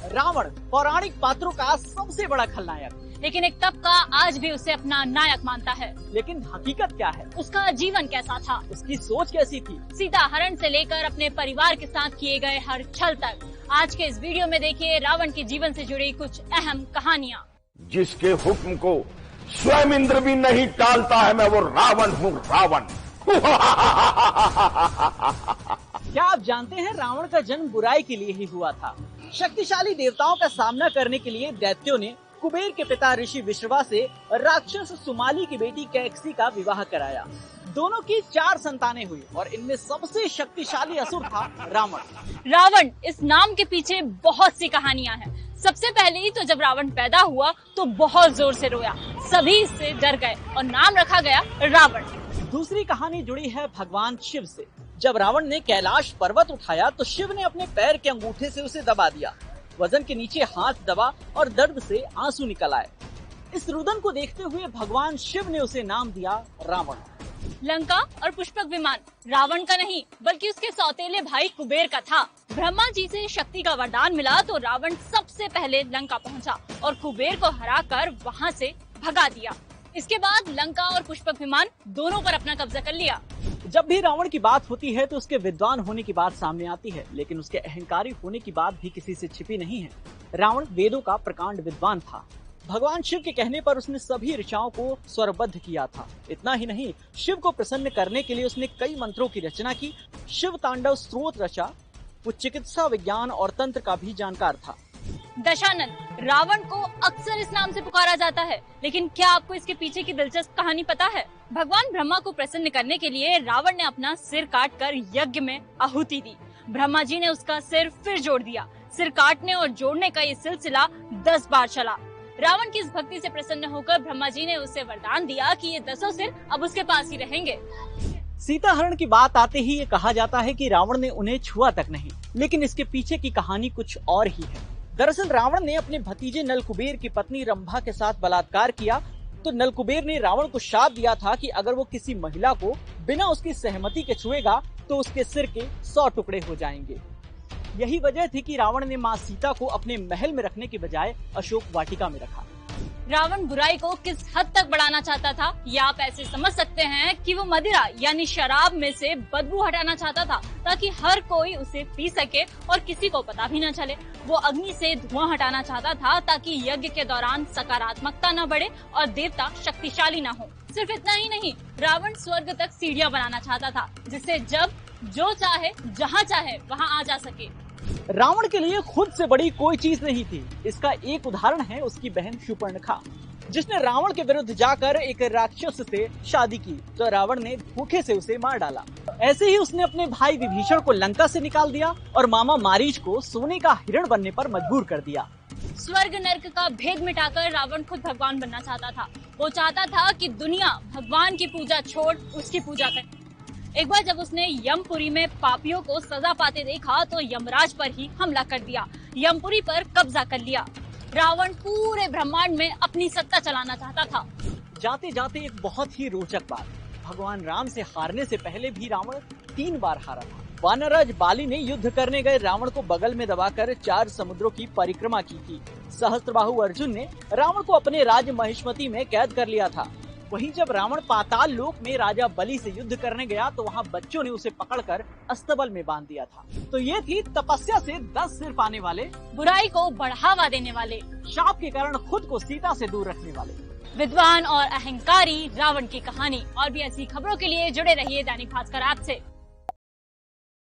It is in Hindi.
रावण पौराणिक पात्रों का सबसे बड़ा खलनायक, लेकिन एक तबका आज भी उसे अपना नायक मानता है। लेकिन हकीकत क्या है? उसका जीवन कैसा था, उसकी सोच कैसी थी? सीता हरण से लेकर अपने परिवार के साथ किए गए हर छल तक। आज के इस वीडियो में देखिए रावण के जीवन से जुड़ी कुछ अहम कहानियाँ। जिसके हुक्म को स्वयं इंद्र भी नहीं टालता है, मैं वो रावण हूँ, रावण। क्या आप जानते हैं रावण का जन्म बुराई के लिए ही हुआ था। शक्तिशाली देवताओं का सामना करने के लिए दैत्यों ने कुबेर के पिता ऋषि विश्रवा से राक्षस सुमाली की बेटी कैकसी का विवाह कराया। दोनों की 4 संतानें हुई और इनमें सबसे शक्तिशाली असुर था रावण। रावण इस नाम के पीछे बहुत सी कहानियां हैं। सबसे पहले ही तो जब रावण पैदा हुआ तो बहुत जोर से रोया, सभी इससे डर गए और नाम रखा गया रावण। दूसरी कहानी जुड़ी है भगवान शिव से। जब रावण ने कैलाश पर्वत उठाया तो शिव ने अपने पैर के अंगूठे से उसे दबा दिया। वजन के नीचे हाथ दबा और दर्द से आंसू निकल आए। इस रुदन को देखते हुए भगवान शिव ने उसे नाम दिया रावण। लंका और पुष्पक विमान रावण का नहीं बल्कि उसके सौतेले भाई कुबेर का था। ब्रह्मा जी से शक्ति का वरदान मिला तो रावण सबसे पहले लंका पहुंचा और कुबेर को हराकर वहां से भगा दिया। इसके बाद लंका और पुष्पक विमान दोनों पर अपना कब्जा कर लिया। जब भी रावण की बात होती है तो उसके विद्वान होने की बात सामने आती है, लेकिन उसके अहंकारी होने की बात भी किसी से छिपी नहीं है। रावण वेदों का प्रकांड विद्वान था। भगवान शिव के कहने पर उसने सभी ऋचाओं को स्वरबद्ध किया था। इतना ही नहीं, शिव को प्रसन्न करने के लिए उसने कई मंत्रों की रचना की। शिव तांडव स्त्रोत रचा। वो चिकित्सा विज्ञान और तंत्र का भी जानकार था। दशानन रावण को अक्सर इस नाम से पुकारा जाता है, लेकिन क्या आपको इसके पीछे की दिलचस्प कहानी पता है? भगवान ब्रह्मा को प्रसन्न करने के लिए रावण ने अपना सिर काटकर यज्ञ में आहुति दी। ब्रह्मा जी ने उसका सिर फिर जोड़ दिया। सिर काटने और जोड़ने का ये सिलसिला 10 बार चला। रावण की इस भक्ति से प्रसन्न होकर ब्रह्मा जी ने उसे वरदान दिया कि ये 10 सिर अब उसके पास ही रहेंगे। सीता हरण की बात आते ही ये कहा जाता है कि रावण ने उन्हें छुआ तक नहीं, लेकिन इसके पीछे की कहानी कुछ और ही है। दरअसल रावण ने अपने भतीजे नलकुबेर की पत्नी रंभा के साथ बलात्कार किया तो नलकुबेर ने रावण को शाप दिया था कि अगर वो किसी महिला को बिना उसकी सहमति के छुएगा तो उसके सिर के 100 टुकड़े हो जाएंगे। यही वजह थी कि रावण ने मां सीता को अपने महल में रखने की बजाय अशोक वाटिका में रखा। रावण बुराई को किस हद तक बढ़ाना चाहता था, या आप ऐसे समझ सकते हैं कि वो मदिरा यानी शराब में से बदबू हटाना चाहता था ताकि हर कोई उसे पी सके और किसी को पता भी न चले। वो अग्नि से धुआं हटाना चाहता था ताकि यज्ञ के दौरान सकारात्मकता न बढ़े और देवता शक्तिशाली न हो। सिर्फ इतना ही नहीं, रावण स्वर्ग तक सीढ़ियां बनाना चाहता था जिससे जब जो चाहे जहाँ चाहे वहाँ आ जा सके। रावण के लिए खुद से बड़ी कोई चीज नहीं थी। इसका एक उदाहरण है उसकी बहन शूर्पणखा, जिसने रावण के विरुद्ध जाकर एक राक्षस से शादी की तो रावण ने धोखे से उसे मार डाला। ऐसे ही उसने अपने भाई विभीषण को लंका से निकाल दिया और मामा मारीच को सोने का हिरण बनने पर मजबूर कर दिया। स्वर्ग नर्क का भेद मिटाकर रावण खुद भगवान बनना चाहता था। वो चाहता था कि दुनिया भगवान की पूजा छोड़ उसकी पूजा करे। एक बार जब उसने यमपुरी में पापियों को सजा पाते देखा तो यमराज पर ही हमला कर दिया, यमपुरी पर कब्जा कर लिया। रावण पूरे ब्रह्मांड में अपनी सत्ता चलाना चाहता था। जाते जाते एक बहुत ही रोचक बात, भगवान राम से हारने से पहले भी रावण 3 बार हारा था। वानरराज बाली ने युद्ध करने गए रावण को बगल में दबाकर 4 समुद्रों की परिक्रमा की थी। सहस्त्रबाहु अर्जुन ने रावण को अपने राज्य महिष्मती में कैद कर लिया था। वहीं जब रावण पाताल लोक में राजा बलि से युद्ध करने गया तो वहां बच्चों ने उसे पकड़कर अस्तबल में बांध दिया था। तो ये थी तपस्या से 10 सिर पाने वाले, बुराई को बढ़ावा देने वाले, शाप के कारण खुद को सीता से दूर रखने वाले, विद्वान और अहंकारी रावण की कहानी। और भी ऐसी खबरों के लिए जुड़े रहिए दैनिक भास्कर ऐप से।